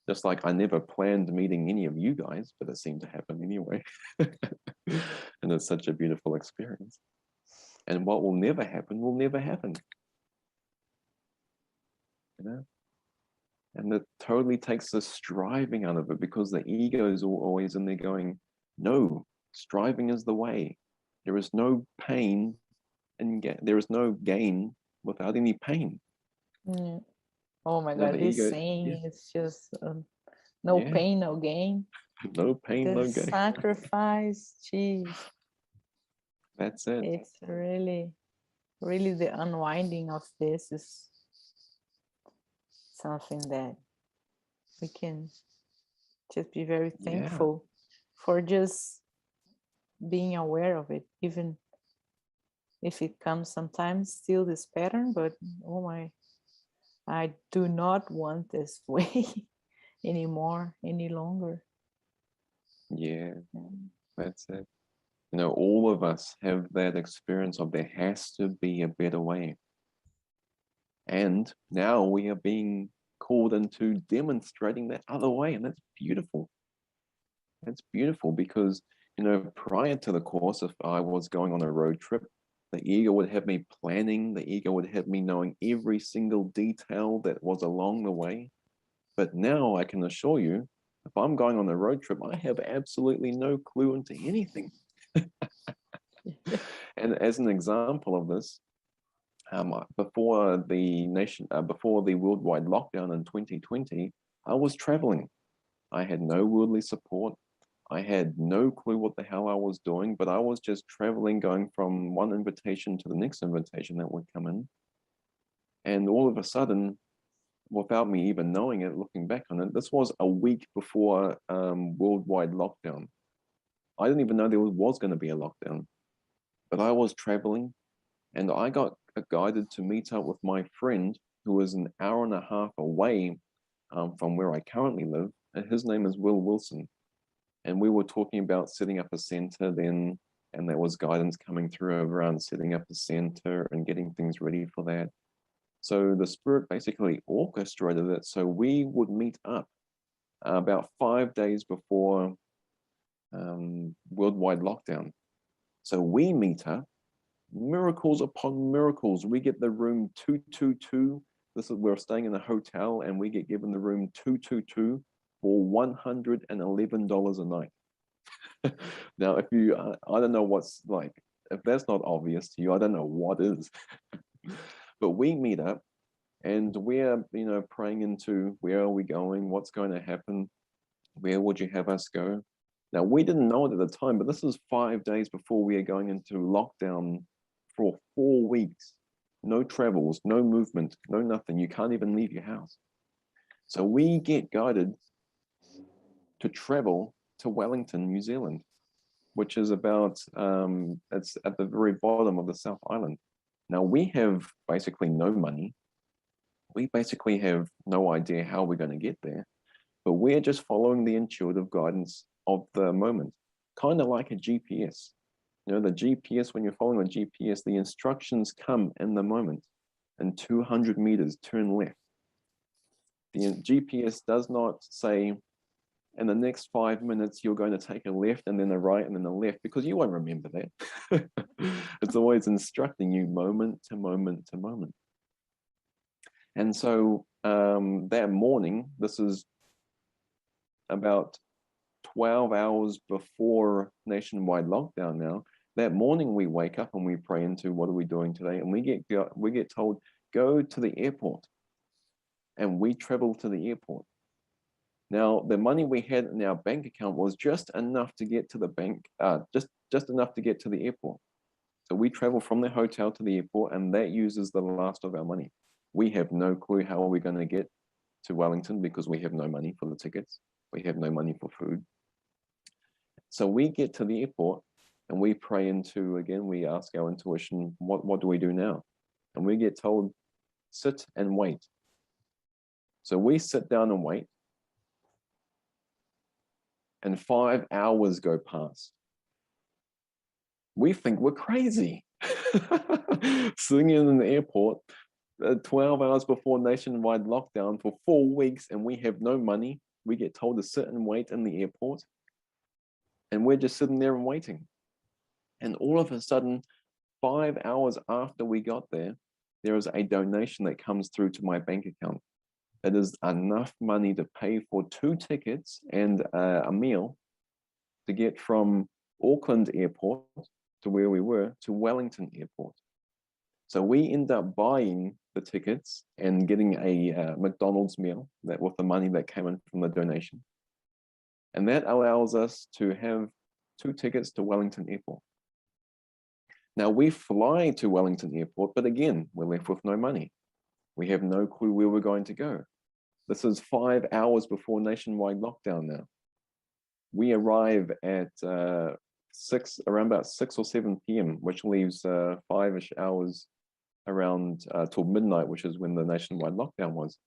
[SPEAKER 1] Just like I never planned meeting any of you guys, but it seemed to happen anyway. And it's such a beautiful experience. And what will never happen will never happen. And it totally takes the striving out of it, because the ego is always in there going, no, striving is the way. There is no pain and there is no gain without any pain.
[SPEAKER 3] Yeah. Oh my God, this saying is just no pain, no gain.
[SPEAKER 1] No pain, no gain.
[SPEAKER 3] Sacrifice, geez.
[SPEAKER 1] That's it.
[SPEAKER 3] It's really, really the unwinding of this is something that we can just be very thankful for, just being aware of it, even if it comes sometimes still this pattern, but oh my, I do not want this way anymore, any longer.
[SPEAKER 1] Yeah, that's it. You know, all of us have that experience of there has to be a better way. And now we are being called into demonstrating that other way. And that's beautiful. That's beautiful because, you know, prior to the course, if I was going on a road trip, the ego would have me planning, the ego would have me knowing every single detail that was along the way. But now I can assure you, if I'm going on a road trip, I have absolutely no clue into anything. And as an example of this, before the worldwide lockdown in 2020, I was traveling. I had no worldly support. I had no clue what the hell I was doing, but I was just traveling, going from one invitation to the next invitation that would come in. And all of a sudden, without me even knowing it, looking back on it, this was a week before worldwide lockdown. I didn't even know there was going to be a lockdown, but I was traveling and I got guided to meet up with my friend who was an hour and a half away from where I currently live. And his name is Will Wilson. And we were talking about setting up a center then, and there was guidance coming through around setting up a center and getting things ready for that. So the spirit basically orchestrated it so we would meet up about 5 days before worldwide lockdown. So we meet up, miracles upon miracles. We get the room 222. We're staying in a hotel and we get given the room 222 for $111 a night. Now, if you, I don't know what's like, if that's not obvious to you, I don't know what is. But we meet up and we're, you know, praying into where are we going? What's going to happen? Where would you have us go? Now, we didn't know it at the time, but this is 5 days before we are going into lockdown for 4 weeks. No travels, no movement, no nothing. You can't even leave your house. So we get guided to travel to Wellington, New Zealand, which is about, it's at the very bottom of the South Island. Now we have basically no money. We basically have no idea how we're going to get there, but we're just following the intuitive guidance of the moment, kind of like a GPS. You know, the GPS, when you're following a GPS, the instructions come in the moment. In 200 meters, turn left. The GPS does not say, in the next 5 minutes, you're going to take a left and then a right and then a left, because you won't remember that. It's always instructing you moment to moment to moment. And so that morning, this is about 12 hours before nationwide lockdown now. That morning we wake up and we pray into what are we doing today? And we get told, go to the airport. And we travel to the airport. Now, the money we had in our bank account was just enough to get to the bank, just enough to get to the airport. So we travel from the hotel to the airport, and that uses the last of our money. We have no clue how we're going to get to Wellington because we have no money for the tickets. We have no money for food. So we get to the airport and we pray into, again, we ask our intuition, what do we do now? And we get told, sit and wait. So we sit down and wait. And 5 hours go past. We think we're crazy. Sitting in an airport 12 hours before nationwide lockdown for 4 weeks, and we have no money. We get told to sit and wait in the airport. And we're just sitting there and waiting. And all of a sudden, 5 hours after we got there, there is a donation that comes through to my bank account. It is enough money to pay for 2 tickets and a meal to get from Auckland Airport to where we were to Wellington Airport. So we end up buying the tickets and getting a McDonald's meal that with the money that came in from the donation. And that allows us to have 2 tickets to Wellington Airport. Now we fly to Wellington Airport, but again, we're left with no money. We have no clue where we're going to go. This is 5 hours before nationwide lockdown now. We arrive at around about 6 or 7 p.m., which leaves 5-ish hours around till midnight, which is when the nationwide lockdown was.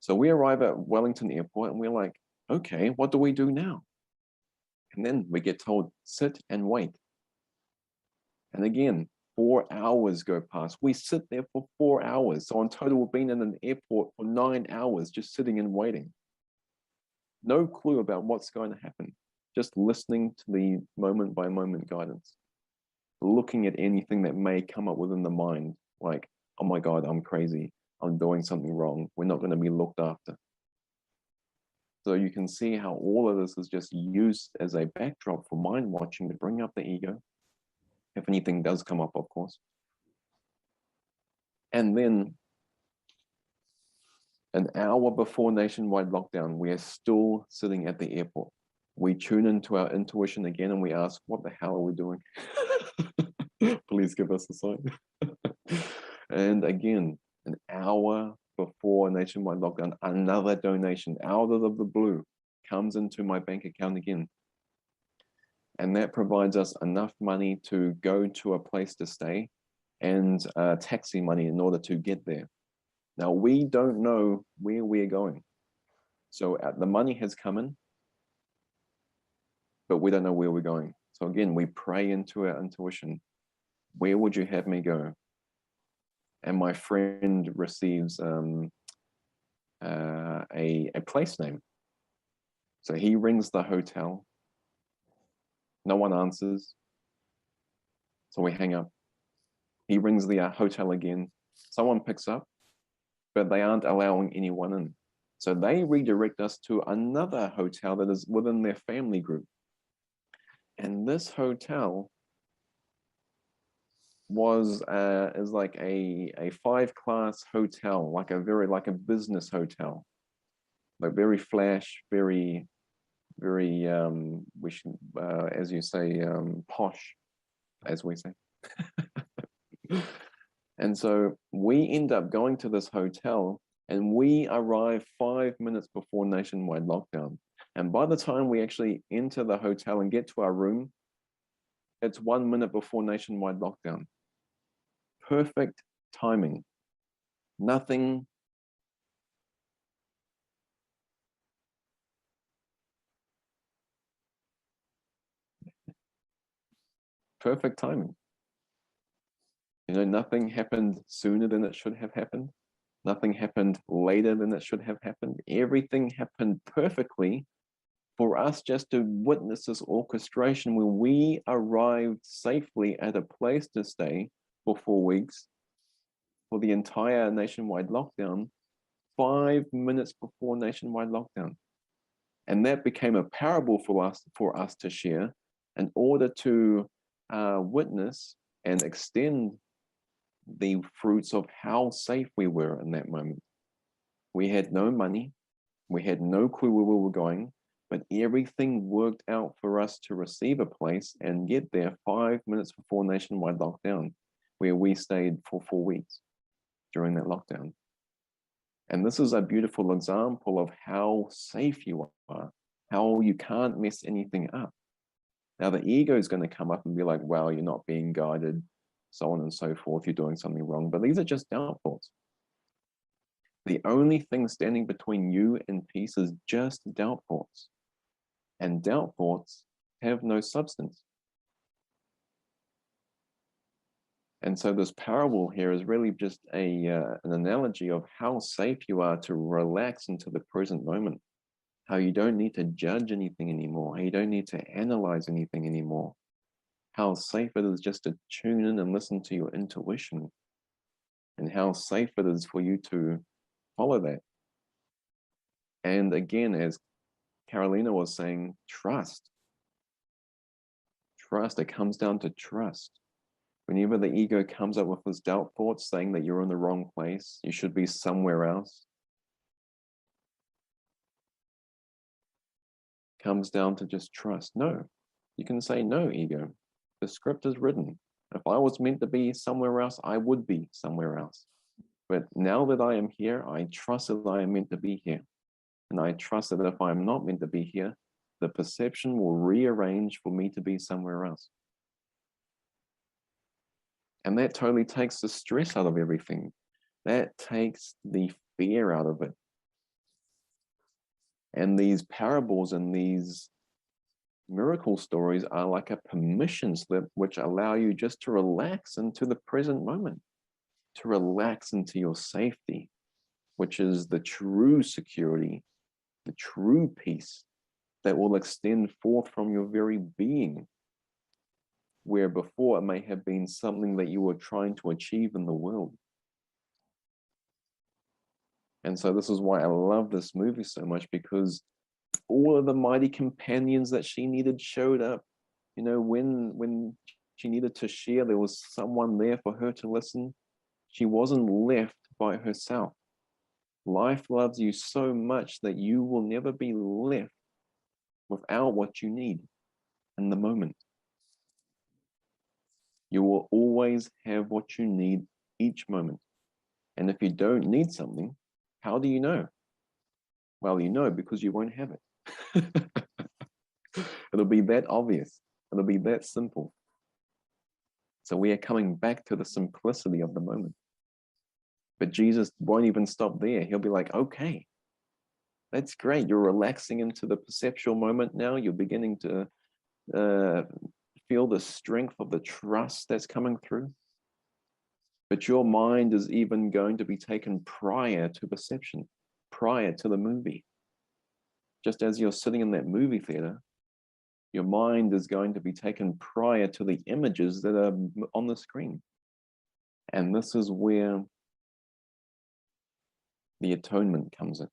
[SPEAKER 1] So we arrive at Wellington Airport and we're like, okay, what do we do now? And then we get told, sit and wait. And again, 4 hours go past. We sit there for 4 hours. So in total, we've been in an airport for 9 hours, just sitting and waiting. No clue about what's going to happen. Just listening to the moment by moment guidance. Looking at anything that may come up within the mind, like, oh my God, I'm crazy. I'm doing something wrong. We're not going to be looked after. So you can see how all of this is just used as a backdrop for mind watching to bring up the ego. If anything does come up, of course. And then an hour before nationwide lockdown, we are still sitting at the airport. We tune into our intuition again and we ask, what the hell are we doing? Please give us a sign. And again, an hour before nationwide lockdown, another donation out of the blue comes into my bank account again. And that provides us enough money to go to a place to stay and taxi money in order to get there. Now, we don't know where we're going. So the money has come in, but we don't know where we're going. So again, we pray into our intuition. Where would you have me go? And my friend receives a place name. So he rings the hotel. No one answers. So we hang up. He rings the hotel again. Someone picks up, but they aren't allowing anyone in. So they redirect us to another hotel that is within their family group. And this hotel is like a 5-class hotel, like a business hotel, like very flash, very as you say, posh, as we say. And so we end up going to this hotel and we arrive 5 minutes before nationwide lockdown. And by the time we actually enter the hotel and get to our room, it's 1 minute before nationwide lockdown. Perfect timing. Nothing. Perfect timing. You know, nothing happened sooner than it should have happened. Nothing happened later than it should have happened. Everything happened perfectly for us just to witness this orchestration where we arrived safely at a place to stay for 4 weeks for the entire nationwide lockdown, 5 minutes before nationwide lockdown. And that became a parable for us to share in order to witness and extend the fruits of how safe we were in that moment. We had no money, we had no clue where we were going, but everything worked out for us to receive a place and get there 5 minutes before nationwide lockdown, where we stayed for 4 weeks during that lockdown. And this is a beautiful example of how safe you are, how you can't mess anything up. Now the ego is going to come up and be like, wow, you're not being guided, so on and so forth, you're doing something wrong. But these are just doubt thoughts. The only thing standing between you and peace is just doubt thoughts. And doubt thoughts have no substance. And so this parable here is really just an analogy of how safe you are to relax into the present moment. How you don't need to judge anything anymore. How you don't need to analyze anything anymore. How safe it is just to tune in and listen to your intuition. And how safe it is for you to follow that. And again, as Carolina was saying, trust. Trust, it comes down to trust. Whenever the ego comes up with this doubt thoughts saying that you're in the wrong place, you should be somewhere else, comes down to just trust. No, you can say no, ego. The script is written. If I was meant to be somewhere else, I would be somewhere else. But now that I am here, I trust that I am meant to be here. And I trust that if I'm not meant to be here, the perception will rearrange for me to be somewhere else. And that totally takes the stress out of everything. That takes the fear out of it. And these parables and these Miracle stories are like a permission slip which allow you just to relax into the present moment, to relax into your safety, which is the true security, the true peace that will extend forth from your very being, where before it may have been something that you were trying to achieve in the world. And so this is why I love this movie so much, because all of the mighty companions that she needed showed up. You know, when she needed to share, there was someone there for her to listen. She wasn't left by herself. Life loves you so much that you will never be left without what you need in the moment. You will always have what you need each moment. And if you don't need something, how do you know? Well, you know because you won't have it. It'll be that obvious. It'll be that simple. So we are coming back to the simplicity of the moment. But Jesus won't even stop there. He'll be like, okay, that's great. You're relaxing into the perceptual moment now. You're beginning to feel the strength of the trust that's coming through. But your mind is even going to be taken prior to perception, prior to the movie. Just as you're sitting in that movie theater, your mind is going to be taken prior to the images that are on the screen. And this is where the atonement comes in.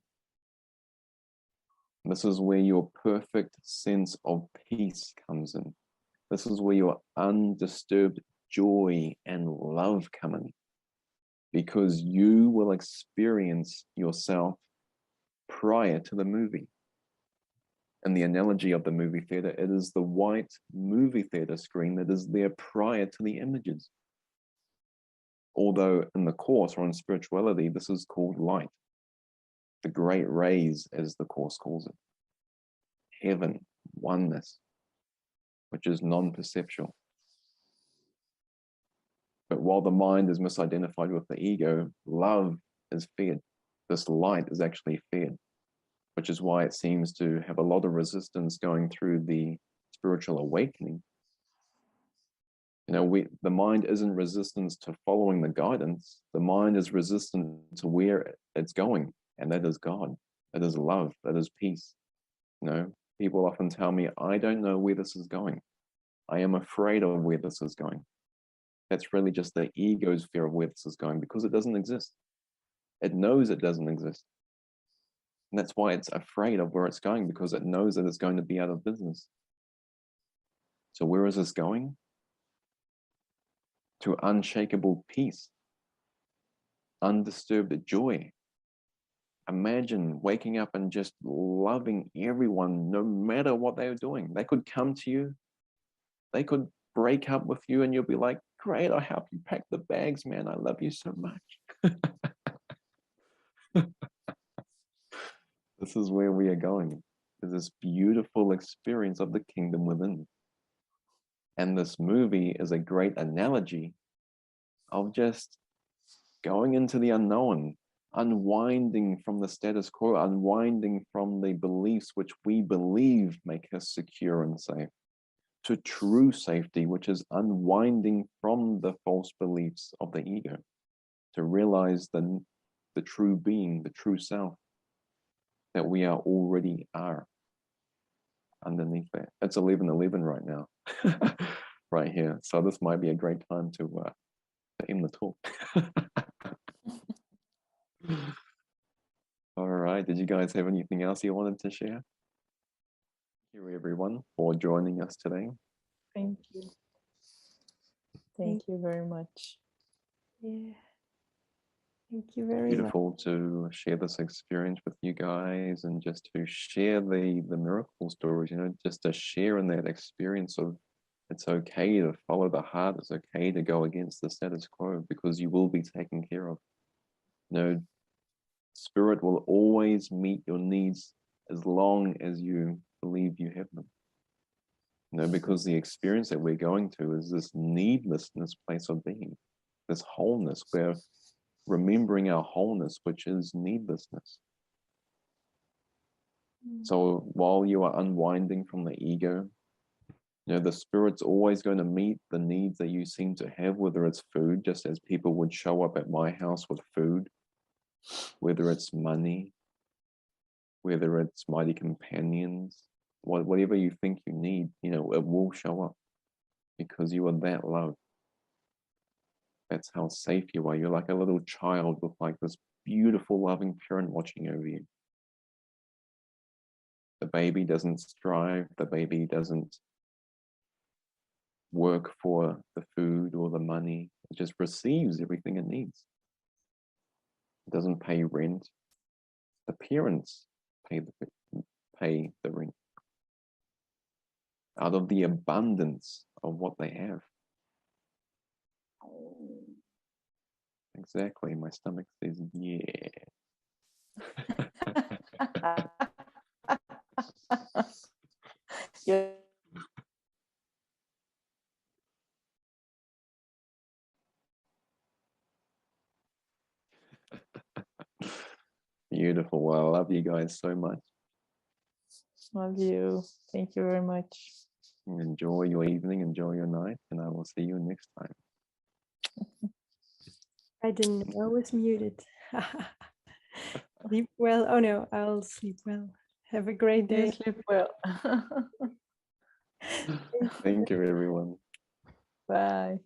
[SPEAKER 1] This is where your perfect sense of peace comes in. This is where your undisturbed joy and love come in, because you will experience yourself prior to the movie. And the analogy of the movie theater, it is the white movie theater screen that is there prior to the images. Although in the Course or in spirituality, this is called light. The great rays, as the Course calls it. Heaven, oneness, which is non-perceptual. But while the mind is misidentified with the ego, love is fed. This light is actually fed, which is why it seems to have a lot of resistance going through the spiritual awakening. You know, the mind isn't resistant to following the guidance. The mind is resistant to where it's going, and that is God. That is love. That is peace. You know, people often tell me, I don't know where this is going. I am afraid of where this is going. That's really just the ego's fear of where this is going, because it doesn't exist. It knows it doesn't exist. And that's why it's afraid of where it's going, because it knows that it's going to be out of business. So where is this going? To unshakable peace, undisturbed joy. Imagine waking up and just loving everyone, no matter what they're doing. They could come to you, they could break up with you, and you'll be like, great, I'll help you pack the bags, man. I love you so much. This is where we are going. There's this beautiful experience of the kingdom within. And this movie is a great analogy of just going into the unknown, unwinding from the status quo, unwinding from the beliefs which we believe make us secure and safe, to true safety, which is unwinding from the false beliefs of the ego, to realize the true being, the true self, that we already are underneath that. It's 11:11 right now, right here. So this might be a great time to end the talk. All right, did you guys have anything else you wanted to share? Thank you everyone for joining us today.
[SPEAKER 3] Thank you. Thank you very much.
[SPEAKER 2] Yeah. Thank you very much.
[SPEAKER 1] Beautiful to share this experience with you guys, and just to share the miracle stories, you know, just to share in that experience of it's okay to follow the heart. It's okay to go against the status quo, because you will be taken care of. You know, Spirit will always meet your needs as long as you believe you have them. You know, because the experience that we're going to is this needlessness place of being, this wholeness. We're remembering our wholeness, which is needlessness. So while you are unwinding from the ego, You know, the spirit's always going to meet the needs that you seem to have, whether it's food, just as people would show up at my house with food, whether it's money, whether it's mighty companions, whatever you think you need, you know, it will show up because you are that loved. That's how safe you are. You're like a little child with like this beautiful, loving parent watching over you. The baby doesn't strive. The baby doesn't work for the food or the money. It just receives everything it needs. It doesn't pay rent. The parents pay the rent out of the abundance of what they have. Exactly. My stomach says, yeah.
[SPEAKER 3] Yeah.
[SPEAKER 1] Beautiful. Well, I love you guys so much.
[SPEAKER 3] Love you. Thank you very much.
[SPEAKER 1] Enjoy your evening, enjoy your night, and I will see you next time.
[SPEAKER 4] I didn't know I was muted. Sleep well. Oh no, I'll sleep well. Have a great
[SPEAKER 3] You
[SPEAKER 4] day.
[SPEAKER 3] sleep well.
[SPEAKER 1] Thank you, everyone.
[SPEAKER 3] Bye.